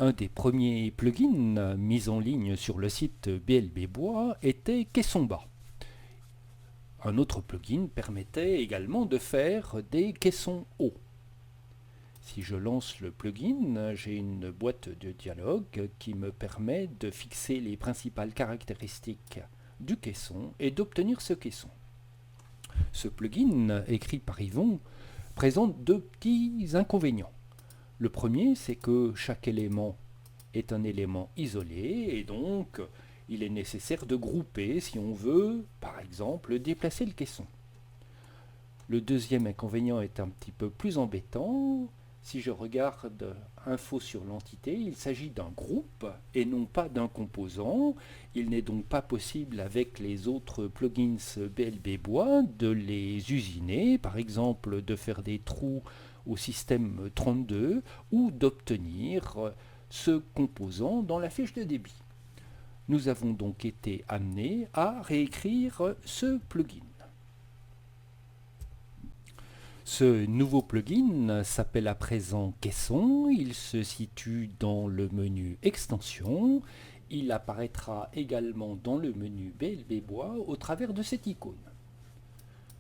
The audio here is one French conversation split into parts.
Un des premiers plugins mis en ligne sur le site BLB Bois était Caisson-bas. Un autre plugin permettait également de faire des caissons hauts. Si je lance le plugin, j'ai une boîte de dialogue qui me permet de fixer les principales caractéristiques du caisson et d'obtenir ce caisson. Ce plugin, écrit par Yvon, présente deux petits inconvénients. Le premier, c'est que chaque élément est un élément isolé et donc il est nécessaire de grouper si on veut, par exemple, déplacer le caisson. Le deuxième inconvénient est un petit peu plus embêtant. Si je regarde info sur l'entité, il s'agit d'un groupe et non pas d'un composant. Il n'est donc pas possible avec les autres plugins BLB Bois de les usiner, par exemple de faire des trous au système 32 ou d'obtenir ce composant dans la fiche de débit. Nous avons donc été amenés à réécrire ce plugin. Ce nouveau plugin s'appelle à présent Caisson, il se situe dans le menu Extension, il apparaîtra également dans le menu BLB Bois au travers de cette icône.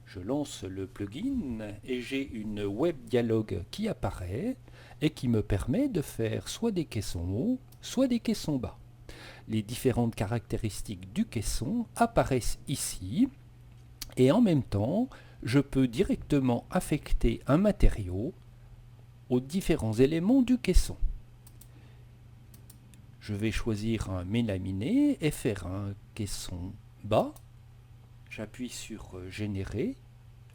Je lance le plugin et j'ai une web dialogue qui apparaît et qui me permet de faire soit des caissons hauts, soit des caissons bas. Les différentes caractéristiques du caisson apparaissent ici et en même temps, je peux directement affecter un matériau aux différents éléments du caisson. Je vais choisir un mélaminé et faire un caisson bas. J'appuie sur Générer.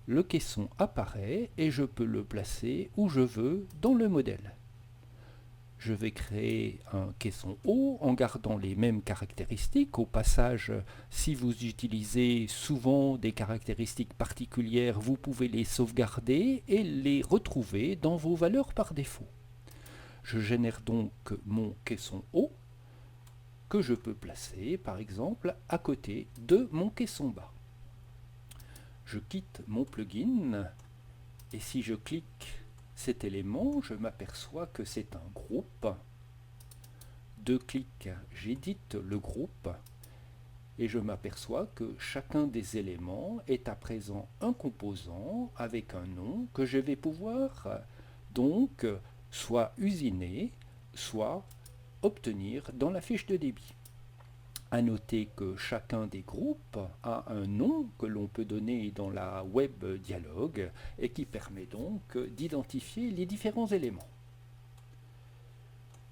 Le caisson apparaît et je peux le placer où je veux dans le modèle. Je vais créer un caisson haut en gardant les mêmes caractéristiques. Au passage, si vous utilisez souvent des caractéristiques particulières, vous pouvez les sauvegarder et les retrouver dans vos valeurs par défaut. Je génère donc mon caisson haut que je peux placer par exemple à côté de mon caisson bas. Je quitte mon plugin et si je clique cet élément, je m'aperçois que c'est un groupe. Deux clics, j'édite le groupe et je m'aperçois que chacun des éléments est à présent un composant avec un nom que je vais pouvoir donc soit usiner, soit obtenir dans la fiche de débit. À noter que chacun des groupes a un nom que l'on peut donner dans la web dialogue et qui permet donc d'identifier les différents éléments.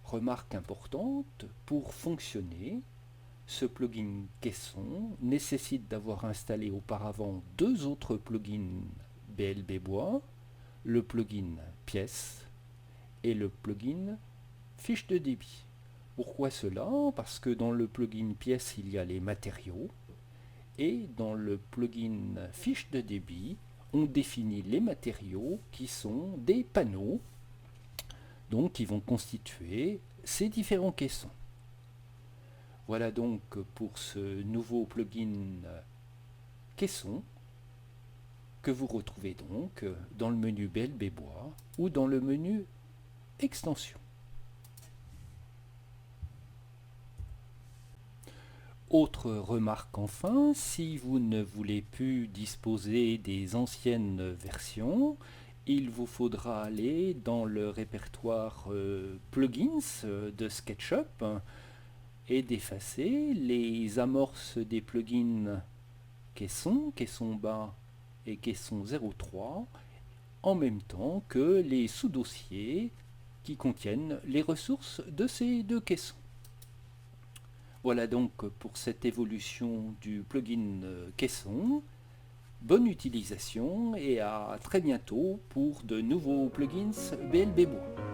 Remarque importante, pour fonctionner, ce plugin Caisson nécessite d'avoir installé auparavant deux autres plugins BLB Bois, le plugin Pièces et le plugin Fiche de débit. Pourquoi cela? Parce que dans le plugin Pièces, il y a les matériaux et dans le plugin Fiche de débit, on définit les matériaux qui sont des panneaux, donc qui vont constituer ces différents caissons. Voilà donc pour ce nouveau plugin Caisson que vous retrouvez donc dans le menu BLB Bois ou dans le menu Extension. Autre remarque enfin, si vous ne voulez plus disposer des anciennes versions, il vous faudra aller dans le répertoire plugins de SketchUp et d'effacer les amorces des plugins Caisson, Caisson bas et Caisson 03 en même temps que les sous-dossiers qui contiennent les ressources de ces deux caissons. Voilà donc pour cette évolution du plugin Caisson. Bonne utilisation et à très bientôt pour de nouveaux plugins BLB Bois.